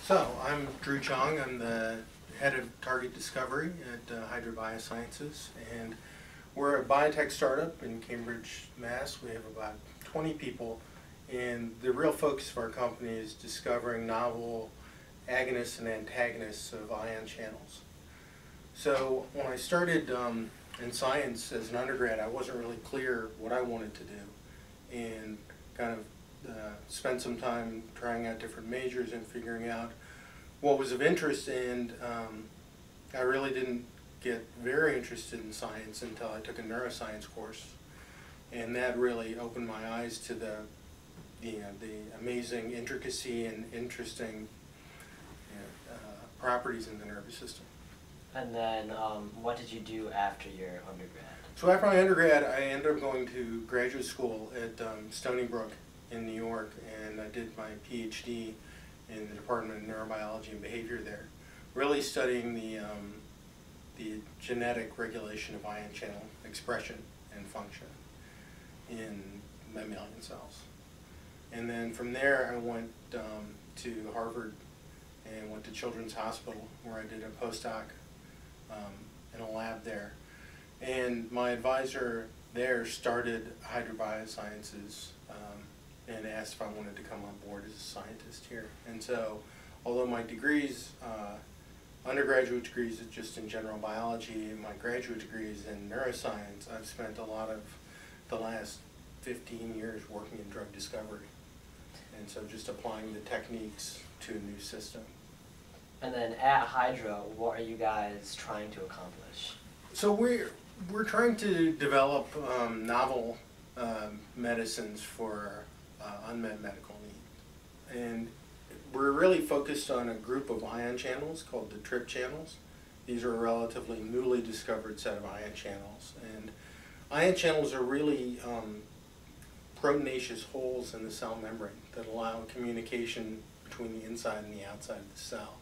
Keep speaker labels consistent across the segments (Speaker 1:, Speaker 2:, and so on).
Speaker 1: So, I'm Drew Chong. I'm the head of target discovery at hydrabiosciences, and we're a biotech startup in Cambridge, Mass. We have about 20 people, and the real focus of our company is discovering novel agonists and antagonists of ion channels. So, when I started in science as an undergrad, I wasn't really clear what I wanted to do, and kind of spent some time trying out different majors and figuring out what was of interest, and I really didn't get very interested in science until I took a neuroscience course, and that really opened my eyes to the amazing intricacy and interesting properties in the nervous system.
Speaker 2: And then what did you do after your undergrad?
Speaker 1: So after my undergrad, I ended up going to graduate school at Stony Brook in New York, and I did my PhD in the Department of Neurobiology and Behavior there, really studying the genetic regulation of ion channel expression and function in mammalian cells. And then from there I went to Harvard and went to Children's Hospital, where I did a postdoc in a lab there. And my advisor there started hydrabiosciences and asked if I wanted to come on board as a scientist here. And so, although my degrees, undergraduate degrees are just in general biology, and my graduate degree is in neuroscience, I've spent a lot of the last 15 years working in drug discovery. And so just applying the techniques to a new system.
Speaker 2: And then at Hydra, what are you guys trying to accomplish?
Speaker 1: So we're trying to develop novel medicines for unmet medical need. And we're really focused on a group of ion channels called the TRP channels. These are a relatively newly discovered set of ion channels. And ion channels are really proteinaceous holes in the cell membrane that allow communication between the inside and the outside of the cell.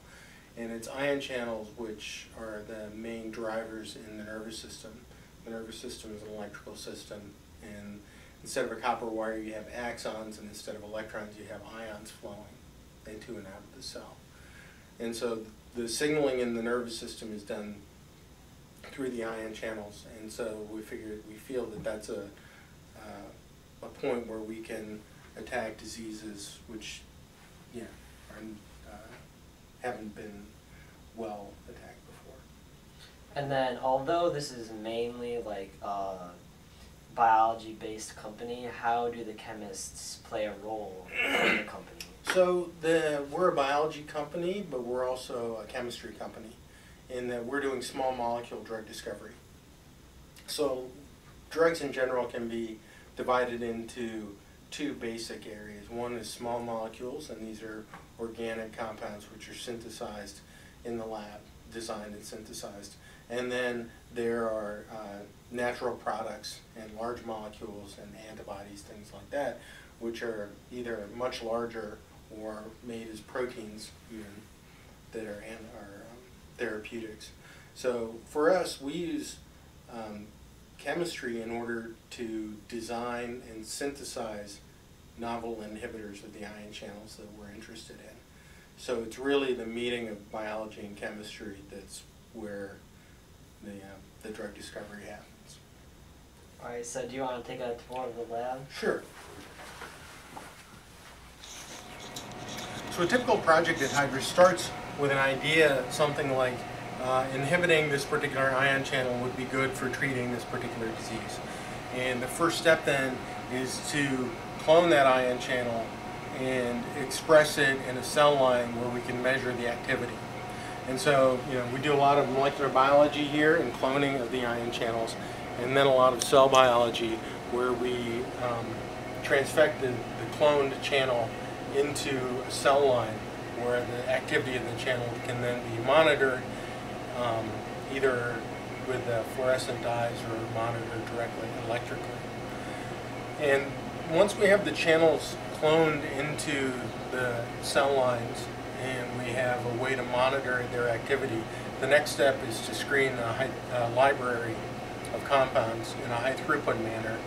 Speaker 1: And it's ion channels which are the main drivers in the nervous system. The nervous system is an electrical system, and instead of a copper wire you have axons, and instead of electrons you have ions flowing into and out of the cell. And so the signaling in the nervous system is done through the ion channels, and so we feel that that's a point where we can attack diseases which haven't been well attacked before.
Speaker 2: And then, although this is mainly like a biology-based company, how do the chemists play a role in the company?
Speaker 1: So we're a biology company, but we're also a chemistry company, in that we're doing small molecule drug discovery. So drugs in general can be divided into two basic areas. One is small molecules, and these are organic compounds which are synthesized in the lab, designed and synthesized. And then there are natural products and large molecules and antibodies, things like that, which are either much larger or made as proteins even that are therapeutics. So for us, we use chemistry in order to design and synthesize novel inhibitors of the ion channels that we're interested in. So it's really the meeting of biology and chemistry that's where the drug discovery happens.
Speaker 2: All right, so do you want to take a tour of the lab?
Speaker 1: Sure. So a typical project at Hydra starts with an idea, something like inhibiting this particular ion channel would be good for treating this particular disease. And the first step then is to clone that ion channel and express it in a cell line where we can measure the activity. And so, we do a lot of molecular biology here in cloning of the ion channels, and then a lot of cell biology where we transfect the cloned channel into a cell line where the activity of the channel can then be monitored either with fluorescent dyes or monitored directly electrically. And once we have the channels cloned into the cell lines and we have a way to monitor their activity, the next step is to screen a library of compounds in a high throughput manner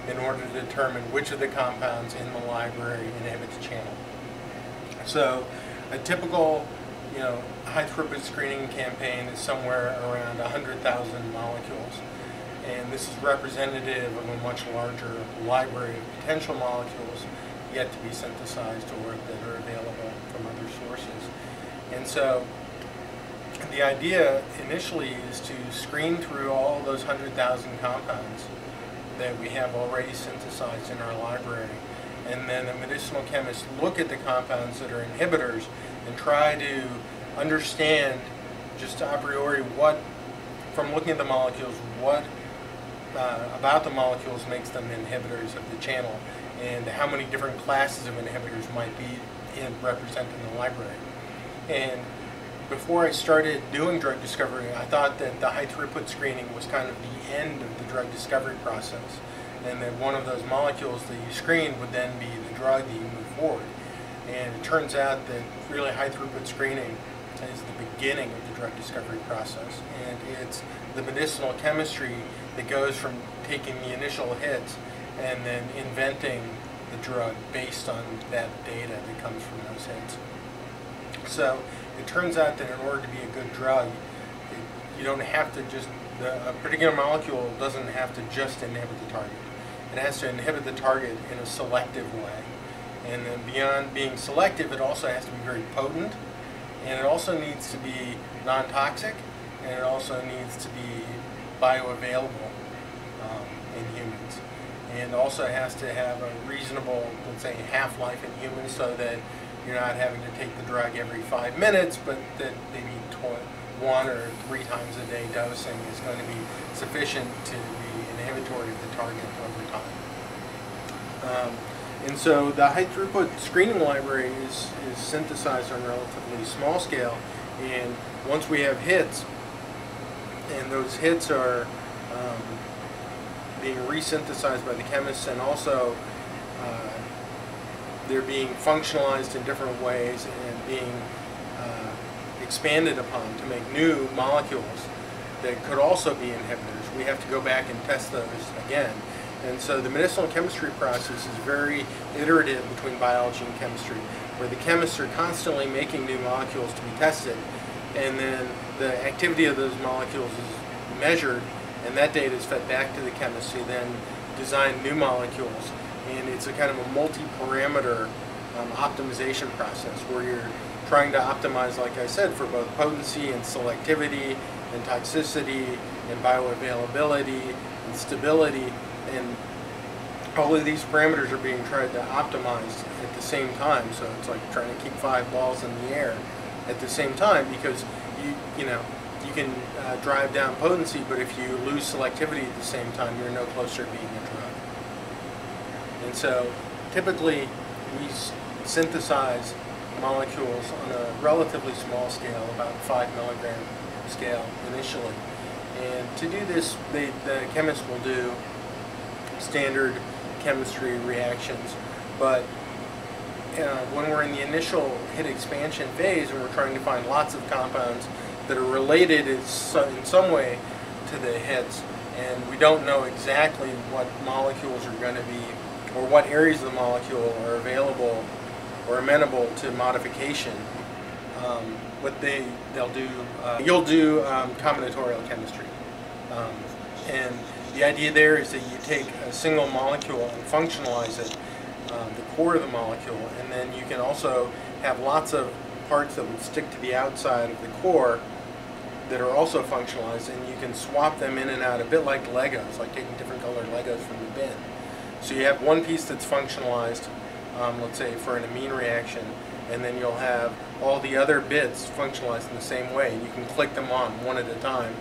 Speaker 1: in order to determine which of the compounds in the library inhibits channel. So a typical, high throughput screening campaign is somewhere around 100,000 molecules. And this is representative of a much larger library of potential molecules yet to be synthesized or that are available from other sources. And so the idea initially is to screen through all those 100,000 compounds that we have already synthesized in our library, and then the medicinal chemists look at the compounds that are inhibitors and try to understand just a priori from looking at the molecules, what about the molecules makes them inhibitors of the channel, and how many different classes of inhibitors might be represented in the library. And before I started doing drug discovery, I thought that the high throughput screening was kind of the end of the drug discovery process, and that one of those molecules that you screened would then be the drug that you move forward. And it turns out that really high throughput screening is the beginning of the drug discovery process, and it's the medicinal chemistry that goes from taking the initial hits and then inventing the drug based on that data that comes from those hits. So it turns out that in order to be a good drug, you don't have to just, a particular molecule doesn't have to just inhibit the target. It has to inhibit the target in a selective way. And then beyond being selective, it also has to be very potent, and it also needs to be non-toxic, and it also needs to be bioavailable in humans. And also has to have a reasonable, let's say, half-life in humans, so that you're not having to take the drug every 5 minutes, but that maybe 1 or 3 times a day dosing is going to be sufficient to be inhibitory of the target over time. And so the high throughput screening library is synthesized on a relatively small scale, and once we have hits, and those hits are being resynthesized by the chemists, and also they're being functionalized in different ways and being expanded upon to make new molecules that could also be inhibitors. We have to go back and test those again. And so the medicinal chemistry process is very iterative between biology and chemistry, where the chemists are constantly making new molecules to be tested, and then the activity of those molecules is measured, and that data is fed back to the chemists who then design new molecules. And it's a kind of a multi-parameter optimization process where you're trying to optimize, like I said, for both potency and selectivity and toxicity and bioavailability and stability, and all of these parameters are being tried to optimize at the same time. So it's like trying to keep 5 balls in the air at the same time, because you can drive down potency, but if you lose selectivity at the same time, you're no closer to being a drug. And so typically we synthesize molecules on a relatively small scale, about 5 milligram scale initially. And to do this, the chemists will do standard chemistry reactions, but when we're in the initial hit expansion phase and we're trying to find lots of compounds that are related in some way to the hits, and we don't know exactly what molecules are going to be, or what areas of the molecule are available or amenable to modification, what they'll do, you'll do combinatorial chemistry. And the idea there is that you take a single molecule and functionalize it, the core of the molecule, and then you can also have lots of parts that would stick to the outside of the core that are also functionalized, and you can swap them in and out, a bit like Legos, like taking different colored Legos from the bin. So you have one piece that's functionalized, let's say for an amine reaction, and then you'll have all the other bits functionalized in the same way, and you can click them on one at a time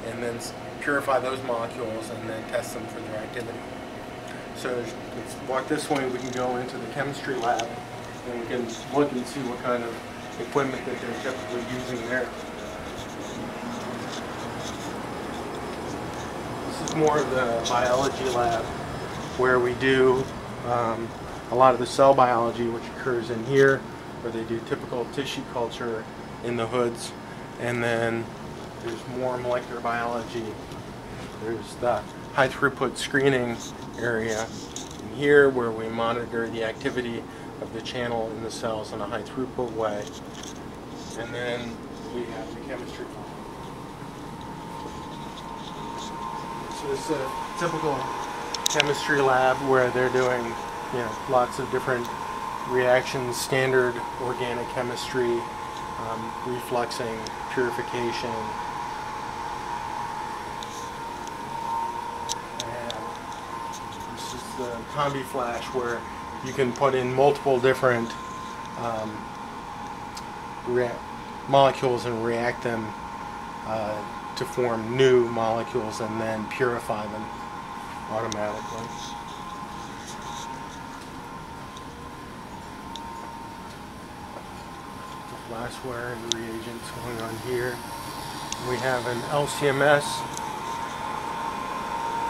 Speaker 1: and then purify those molecules and then test them for their activity. So let's walk this way. We can go into the chemistry lab and we can look and see what kind of equipment that they're typically using there. This is more of the biology lab, where we do a lot of the cell biology, which occurs in here, where they do typical tissue culture in the hoods, and then there's more molecular biology. There's the high throughput screening area in here, where we monitor the activity of the channel in the cells in a high throughput way. And then we have the chemistry lab. So it's a typical chemistry lab where they're doing, lots of different reactions, standard organic chemistry, refluxing, purification. And this is the combi flash where you can put in multiple different molecules and react them to form new molecules and then purify them automatically. The glassware and reagents going on here. We have an LCMS,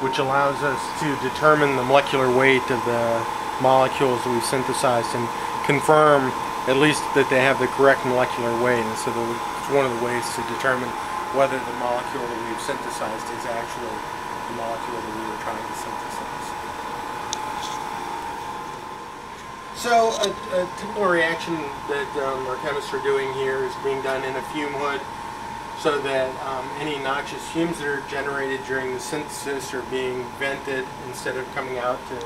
Speaker 1: which allows us to determine the molecular weight of the molecules that we've synthesized and confirm at least that they have the correct molecular weight. And so it's one of the ways to determine whether the molecule that we've synthesized is actually the molecule that we were trying to synthesize. So a typical reaction that our chemists are doing here is being done in a fume hood so that any noxious fumes that are generated during the synthesis are being vented instead of coming out to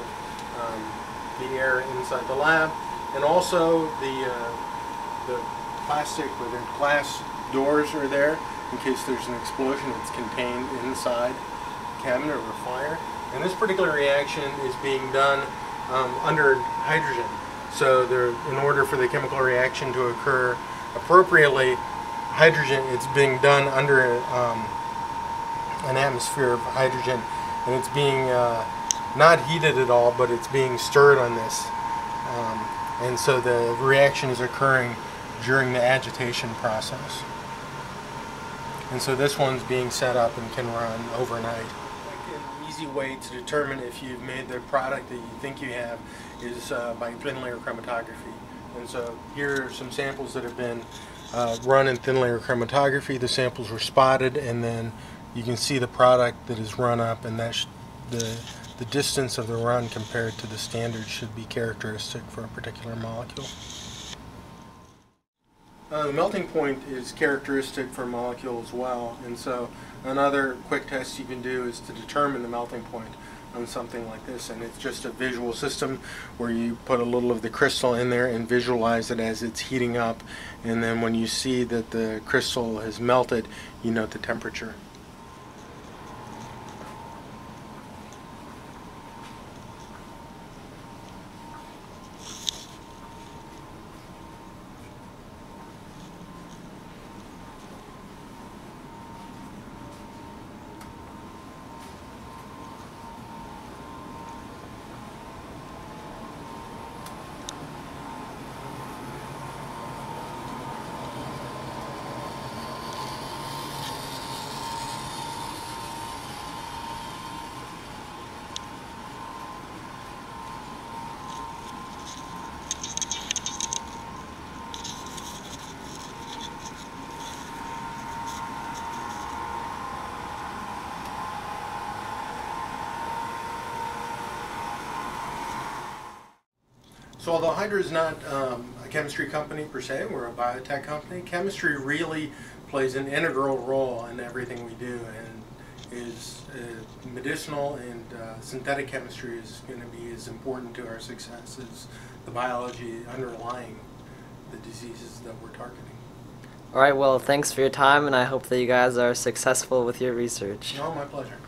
Speaker 1: the air inside the lab. And also the plastic or the glass doors are there in case there's an explosion. It's contained inside the cabinet or a fire. And this particular reaction is being done under hydrogen. So in order for the chemical reaction to occur appropriately, it's being done under an atmosphere of hydrogen, and it's being not heated at all, but it's being stirred on this. And so the reaction is occurring during the agitation process. And so this one's being set up and can run overnight. An easy way to determine if you've made the product that you think you have is by thin layer chromatography. And so here are some samples that have been run in thin layer chromatography. The samples were spotted, and then you can see the product that is run up, and that's the distance of the run compared to the standard should be characteristic for a particular molecule. The melting point is characteristic for a molecule as well, and so another quick test you can do is to determine the melting point on something like this, and it's just a visual system where you put a little of the crystal in there and visualize it as it's heating up, and then when you see that the crystal has melted, you note the temperature. So although Hydra is not a chemistry company per se, we're a biotech company, chemistry really plays an integral role in everything we do, and is medicinal and synthetic chemistry is going to be as important to our success as the biology underlying the diseases that we're targeting.
Speaker 2: All right, well, thanks for your time, and I hope that you guys are successful with your research.
Speaker 1: No, my pleasure.